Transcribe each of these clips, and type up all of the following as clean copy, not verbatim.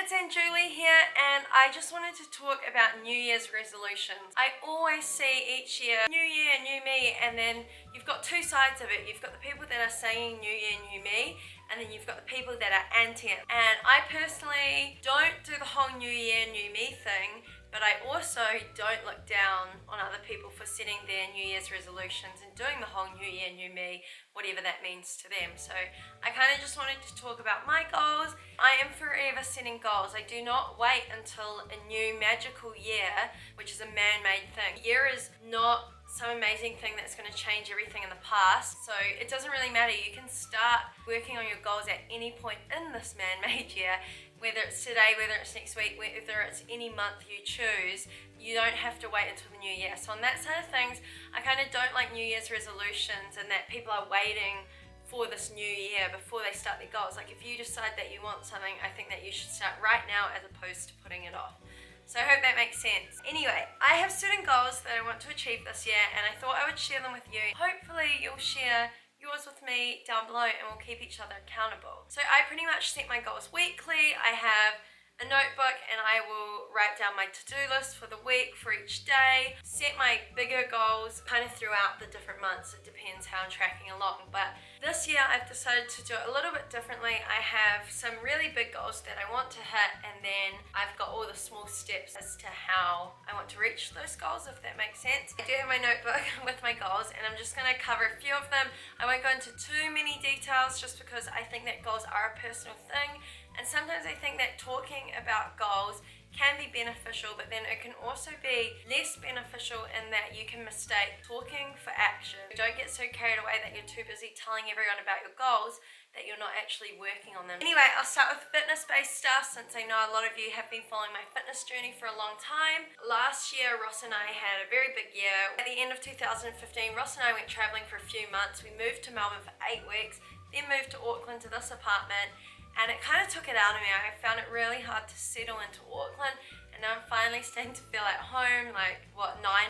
it's Anjuli here, and I just wanted to talk about New Year's resolutions. I always see each year, New Year, New Me, and then you've got two sides of it. You've got the people that are saying New Year, New Me, and then you've got the people that are anti it. And I personally don't do the whole New Year, New Me thing, but I also don't look down on other people for setting their New Year's resolutions and doing the whole New Year, New Me, whatever that means to them. So I kind of just wanted to talk about my goals. I am forever setting goals. I do not wait until a new magical year, which is a man-made thing. A year is not some amazing thing that's going to change everything in the past, so it doesn't really matter. You can start working on your goals at any point in this man-made year, whether it's today, whether it's next week, whether it's any month you choose. You don't have to wait until the new year. So on that side of things, I kind of don't like New Year's resolutions and that people are waiting for this new year before they start their goals. Like if you decide that you want something, I think that you should start right now as opposed to putting it off. So I hope that makes sense. Anyway, I have certain goals that I want to achieve this year, and I thought I would share them with you. Hopefully you'll share yours with me down below and we'll keep each other accountable. So I pretty much set my goals weekly. I have a notebook and I will write down my to-do list for the week, for each day, set my bigger goals kind of throughout the different months. It depends how I'm tracking along. But this year I've decided to do it a little bit differently. I have some really big goals that I want to hit, and then I've got all the small steps as to how I want to reach those goals, if that makes sense. I do have my notebook with my goals and I'm just going to cover a few of them. I won't go into too many details just because I think that goals are a personal thing. And sometimes I think that talking about goals can be beneficial, but then it can also be less beneficial in that you can mistake talking for action. Don't get so carried away that you're too busy telling everyone about your goals that you're not actually working on them. Anyway, I'll start with fitness-based stuff, since I know a lot of you have been following my fitness journey for a long time. Last year, Ross and I had a very big year. At the end of 2015, Ross and I went traveling for a few months. We moved to Melbourne for 8 weeks, then moved to Auckland to this apartment. And it kind of took it out of me. I found it really hard to settle into Auckland, and now I'm finally starting to feel at home, 9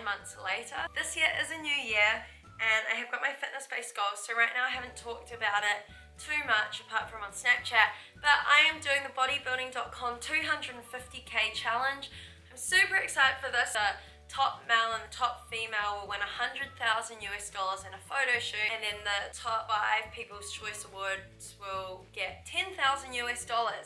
months later. This year is a new year, and I have got my fitness-based goals. So right now I haven't talked about it too much apart from on Snapchat, but I am doing the bodybuilding.com 250k challenge. I'm super excited for this. The top male and the top female will win $100,000 in a photo shoot, and then the top 5 People's Choice Awards will get $10,000,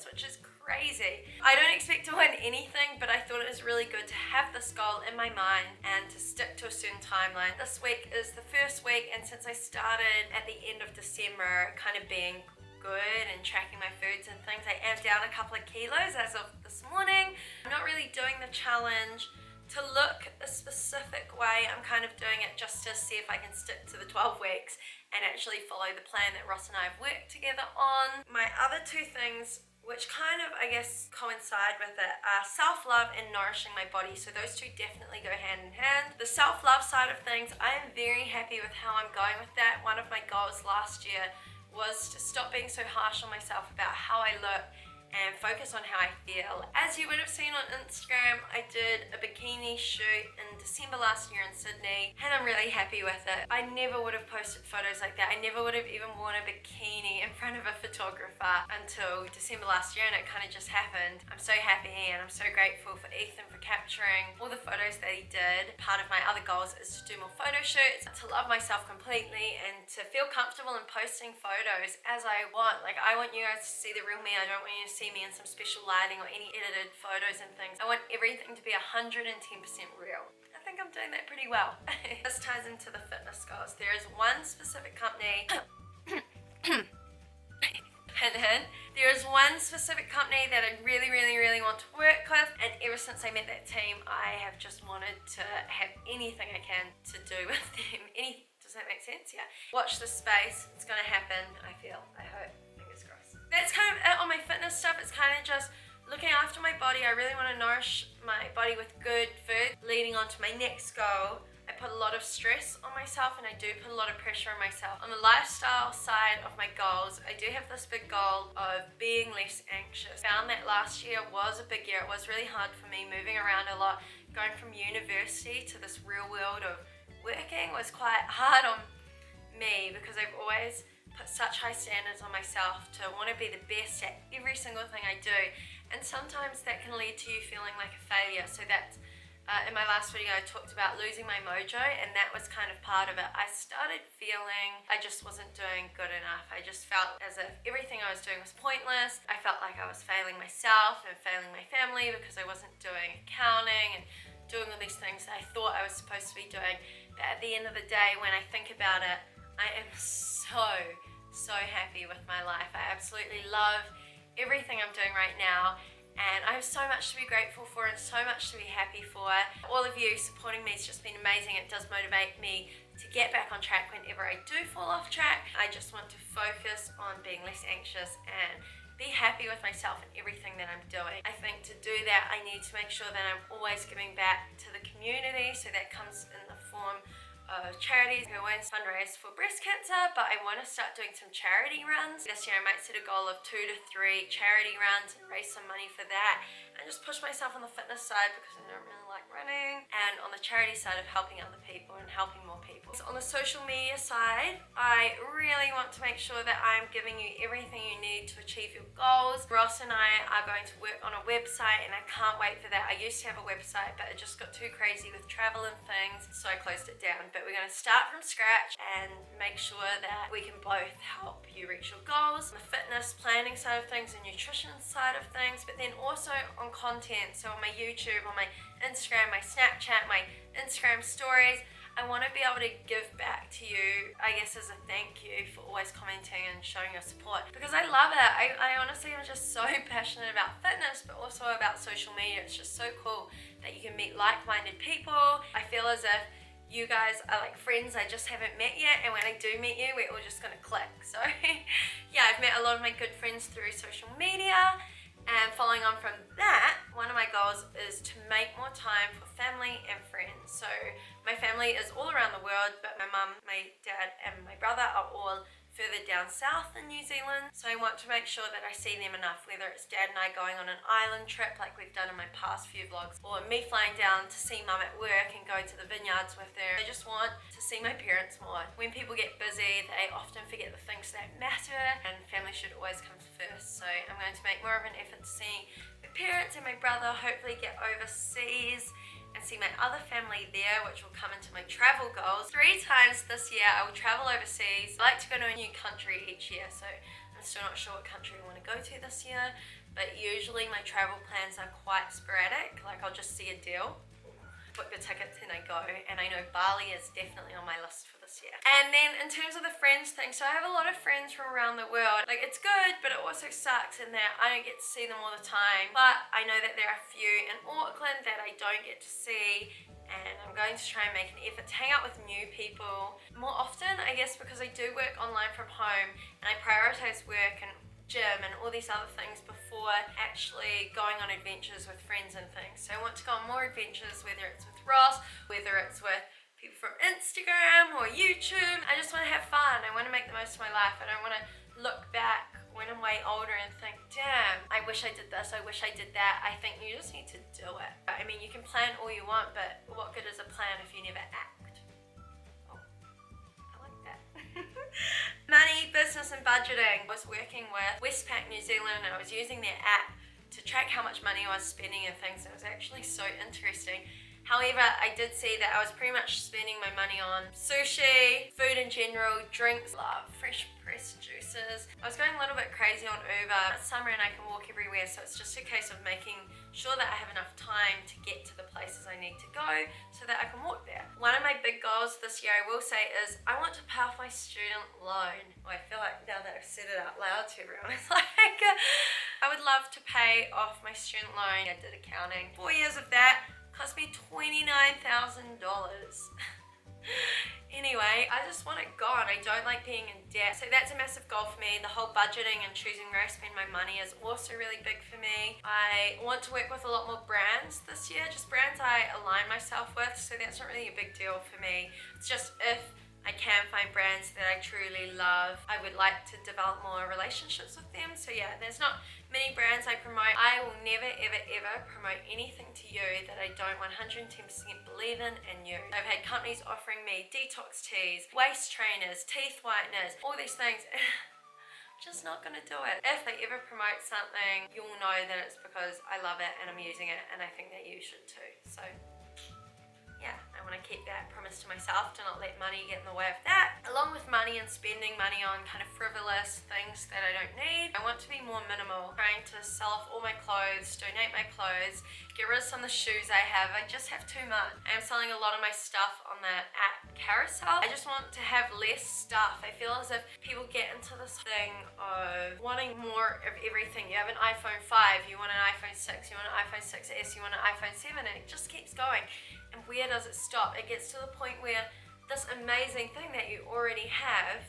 which is crazy. I don't expect to win anything, but I thought it was really good to have this goal in my mind and to stick to a certain timeline. This week is the first week, and since I started at the end of December kind of being good and tracking my foods and things, I am down a couple of kilos as of this morning. I'm not really doing the challenge to look a specific way. I'm kind of doing it just to see if I can stick to the 12 weeks and actually follow the plan that Ross and I have worked together on. My other two things, which kind of, I guess, coincide with it, are self-love and nourishing my body. So those two definitely go hand in hand. The self-love side of things, I am very happy with how I'm going with that. One of my goals last year was to stop being so harsh on myself about how I look and focus on how I feel. As you would have seen on Instagram, I did a bikini shoot in December last year in Sydney, and I'm really happy with it. I never would have posted photos like that. I never would have even worn a bikini in front of a photographer until December last year, and it kind of just happened. I'm so happy, and I'm so grateful for Ethan for capturing all the photos that he did. Part of my other goals is to do more photo shoots, to love myself completely, and to feel comfortable in posting photos as I want. Like, I want you guys to see the real me. I don't want you to see me in some special lighting or any edited photos and things. I want everything to be 110% real. I think I'm doing that pretty well. This ties into the fitness goals. There is one specific company there is one specific company that I really, really, really want to work with, and ever since I met that team, I have just wanted to have anything I can to do with them. Does that make sense? Yeah. Watch this space. It's gonna happen, I feel. I hope. Fingers crossed. That's kind of it on my fitness stuff. It's kind of just looking after my body. I really want to nourish my body with good food. Leading on to my next goal, I put a lot of stress on myself, and I do put a lot of pressure on myself. On the lifestyle side of my goals, I do have this big goal of being less anxious. Found that last year was a big year. It was really hard for me, moving around a lot. Going from university to this real world of working was quite hard on me because I've always put such high standards on myself to want to be the best at every single thing I do. And sometimes that can lead to you feeling like a failure. So that's in my last video I talked about losing my mojo, and that was kind of part of it. I started feeling I just wasn't doing good enough. I just felt as if everything I was doing was pointless. I felt like I was failing myself and failing my family because I wasn't doing accounting and doing all these things that I thought I was supposed to be doing. But at the end of the day, when I think about it, I am so happy with my life. I absolutely love everything I'm doing right now. And I have so much to be grateful for and so much to be happy for. All of you supporting me has just been amazing. It does motivate me to get back on track whenever I do fall off track. I just want to focus on being less anxious and be happy with myself and everything that I'm doing. I think to do that, I need to make sure that I'm always giving back to the community. So that comes in the form of charities. I always fundraise for breast cancer, but I want to start doing some charity runs. This year I might set a goal of 2 to 3 charity runs and raise some money for that, and just push myself on the fitness side because I don't really like running, and on the charity side of helping other people and helping more people. So on the social media side, I really want to make sure that I'm giving you everything you need to achieve your goals. Ross and I are going to work on a website, and I can't wait for that. I used to have a website, but it just got too crazy with travel and things, so I closed it down. But we're going to start from scratch and make sure that we can both help you reach your goals, the fitness planning side of things, the nutrition side of things, but then also on content. So on my YouTube, on my Instagram, my Snapchat, my Instagram stories, I want to be able to give back to you, I guess, as a thank you for always commenting and showing your support, because I love it. I honestly am just so passionate about fitness, but also about social media. It's just so cool that you can meet like-minded people. I feel as if you guys are like friends I just haven't met yet, and when I do meet you, we're all just gonna click. So yeah, I've met a lot of my good friends through social media, and following on from that, one of my goals is to make more time for family and friends. So my family is all around the world, but my mum, my dad, and my brother are all further down south in New Zealand. So I want to make sure that I see them enough, whether it's Dad and I going on an island trip like we've done in my past few vlogs, or me flying down to see Mum at work and go to the vineyards with her. I just want to see my parents more. When people get busy, they often forget the things that matter, and family should always come first. So I'm going to make more of an effort to see my parents and my brother, hopefully get overseas and see my other family there, which will come into my travel goals. 3 times this year I will travel overseas. I like to go to a new country each year, so I'm still not sure what country I want to go to this year, but usually my travel plans are quite sporadic. Like I'll just see a deal, book the tickets, and I go. And I know Bali is definitely on my list for this year. And then in terms of the friends thing, so I have a lot of friends from around the world. Like it's good, but it also sucks in that I don't get to see them all the time. But I know that there are a few in Auckland that I don't get to see, and I'm going to try and make an effort to hang out with new people more often, I guess, because I do work online from home and I prioritize work and gym and all these other things before actually going on adventures with friends and things. So I want to go on more adventures, whether it's with Ross, whether it's with people from Instagram or YouTube. I just want to have fun. I want to make the most of my life. I don't want to look back when I'm way older and think, damn, I wish I did this, I wish I did that. I think you just need to do it. I mean, you can plan all you want, but what good is a plan if you never act? Oh, I like that. Money, business and budgeting. I was working with Westpac New Zealand, and I was using their app to track how much money I was spending and things. It was actually so interesting. However, I did see that I was pretty much spending my money on sushi, food in general, drinks, love fresh pressed juices. I was going a little bit crazy on Uber. It's summer and I can walk everywhere, so it's just a case of making sure that I have enough time to get to the places I need to go so that I can walk there. One of my big goals this year, I will say, is I want to pay off my student loan. Well, I feel like now that I've said it out loud to everyone, it's like I would love to pay off my student loan. I did accounting. 4 years of that cost me $29,000. Anyway, I just want it gone. I don't like being in debt. So that's a massive goal for me. The whole budgeting and choosing where I spend my money is also really big for me. I want to work with a lot more brands this year, just brands I align myself with, so that's not really a big deal for me. It's just if I can find brands that I truly love, I would like to develop more relationships with them. So yeah, there's not many brands I promote. I will never ever promote anything to you that I don't 110% believe in and use. I've had companies offering me detox teas, waist trainers, teeth whiteners, all these things. just not gonna do it. If I ever promote something, you'll know that it's because I love it and I'm using it, and I think that you should too. So yeah, I want to keep that promise to myself to not let money get in the way of that. Along with money and spending money on kind of frivolous things that I don't need, I want to be more minimal, trying to sell off all my clothes, donate my clothes, get rid of some of the shoes I have. I just have too much. I'm selling a lot of my stuff on that app Carousel. I just want to have less stuff. I feel as if people get into this thing of wanting more of everything. You have an iPhone 5, you want an iPhone 6, you want an iPhone 6S, you want an iPhone 7, and it just keeps going. And where does it stop? It gets to the point where this amazing thing that you already have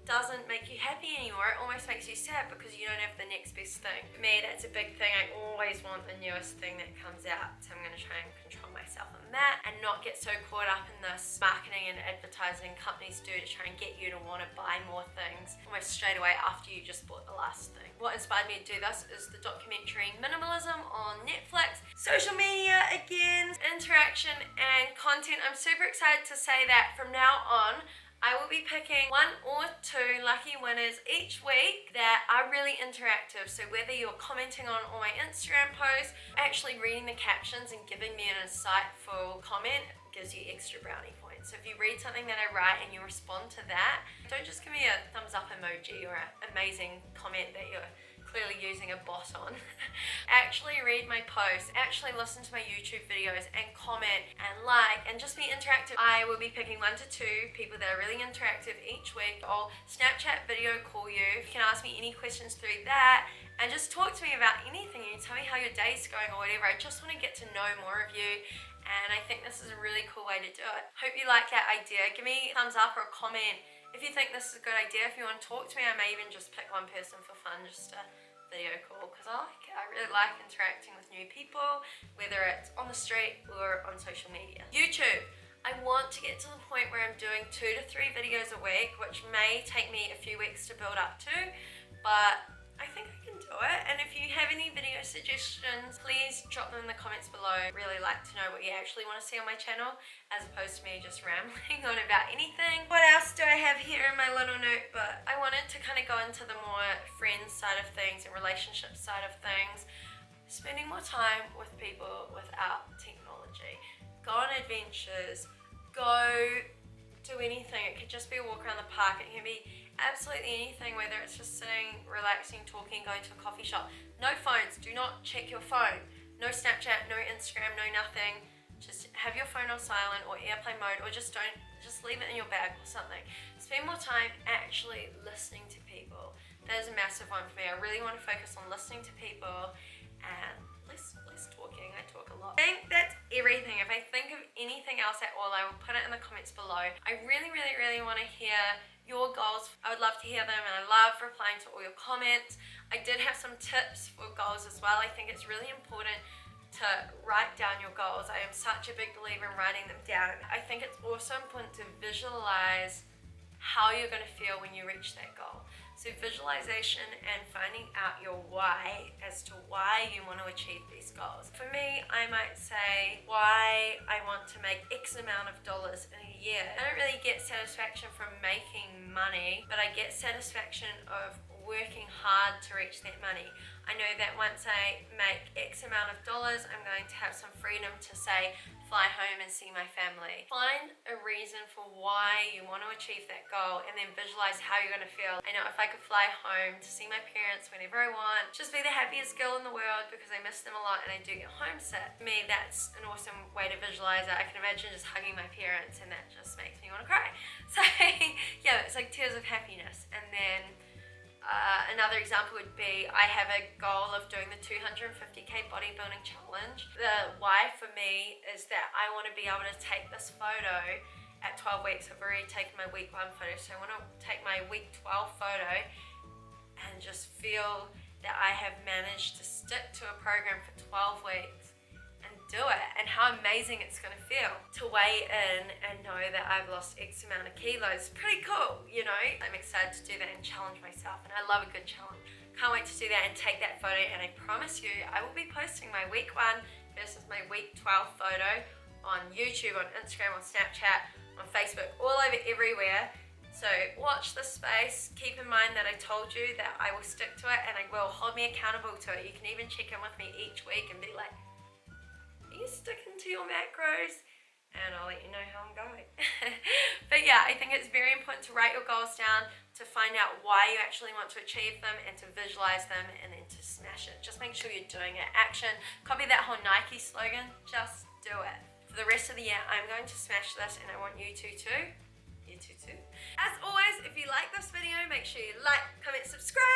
doesn't make you happy anymore. It almost makes you sad because you don't have the next best thing. For me, that's a big thing. I always want the newest thing that comes out. So I'm going to try and control myself on that and not get so caught up in this marketing and advertising companies do to try and get you to want to buy more things almost straight away after you just bought the last thing. What inspired me to do this is the documentary Minimalism on Netflix. Social media again, interaction and content. I'm super excited to say that from now on, I will be picking 1 or 2 lucky winners each week that are really interactive. So whether you're commenting on all my Instagram posts, actually reading the captions and giving me an insightful comment gives you extra brownie points. So if you read something that I write and you respond to that, don't just give me a thumbs up emoji or an amazing comment that you're clearly using a bot on. Actually read my posts, actually listen to my YouTube videos and comment and like and just be interactive. I will be picking 1 to 2 people that are really interactive each week. I'll Snapchat video call you. You can ask me any questions through that and just talk to me about anything. You can tell me how your day's going or whatever. I just want to get to know more of you, and I think this is a really cool way to do it. Hope you like that idea. Give me a thumbs up or a comment if you think this is a good idea. If you want to talk to me, I may even just pick one person for fun just to video call because I like it. I really like interacting with new people, whether it's on the street or on social media. YouTube. I want to get to the point where I'm doing 2 to 3 videos a week, which may take me a few weeks to build up to, but I think I can do it. And if you have any video suggestions, please drop them in the comments below. I'd really like to know what you actually want to see on my channel as opposed to me just rambling on about anything. What else do I have here in my little notebook? I wanted to kind of go into the more friends side of things and relationship side of things. Spending more time with people without technology. Go on adventures. Go do anything. It could just be a walk around the park. It can be absolutely anything, whether it's just sitting, relaxing, talking, going to a coffee shop. No phones. Do not check your phone. No Snapchat, no Instagram, no nothing. Just have your phone on silent or airplane mode, or just leave it in your bag or something. Spend more time actually listening to people. That is a massive one for me. I really want to focus on listening to people and less talking. I talk a lot. I think that's everything. If I think of anything else at all, I will put it in the comments below. I really want to hear your goals. I would love to hear them, and I love replying to all your comments. I did have some tips for goals as well. I think it's really important to write down your goals. I am such a big believer in writing them down. I think it's also important to visualize how you're going to feel when you reach that goal. So visualization and finding out your why as to why you want to achieve these goals. For me, I might say why I want to make X amount of dollars in a year. I don't really get satisfaction from making money, but I get satisfaction of working hard to reach that money. I know that once I make X amount of dollars, I'm going to have some freedom to say, fly home and see my family. Find a reason for why you want to achieve that goal and then visualize how you're going to feel. I know if I could fly home to see my parents whenever I want, just be the happiest girl in the world because I miss them a lot and I do get homesick. For me, that's an awesome way to visualize it. I can imagine just hugging my parents and that just makes me want to cry. So yeah, it's like tears of happiness. And then another example would be I have a goal of doing the 250k bodybuilding challenge. The why for me is that I want to be able to take this photo at 12 weeks. I've already taken my week 1 photo, so I want to take my week 12 photo and just feel that I have managed to stick to a program for 12 weeks and do it, and how amazing it's going to feel to weigh in and know that I've lost X amount of kilos. Pretty cool, you know? I'm excited to do that and challenge myself, and I love a good challenge. Can't wait to do that and take that photo, and I promise you I will be posting my week 1 versus my week 12 photo on YouTube, on Instagram, on Snapchat, on Facebook, all over everywhere. So watch this space. Keep in mind that I told you that I will stick to it and I will hold me accountable to it. You can even check in with me each week and be like, are you sticking to your macros? And I'll let you know how I'm going. But yeah, I think it's very important to write your goals down, to find out why you actually want to achieve them, and to visualize them, and then to smash it. Just make sure you're doing it. Action. Copy that whole Nike slogan. Just do it. For the rest of the year, I'm going to smash this, and I want you to too. You too. As always, if you like this video, make sure you like, comment, subscribe.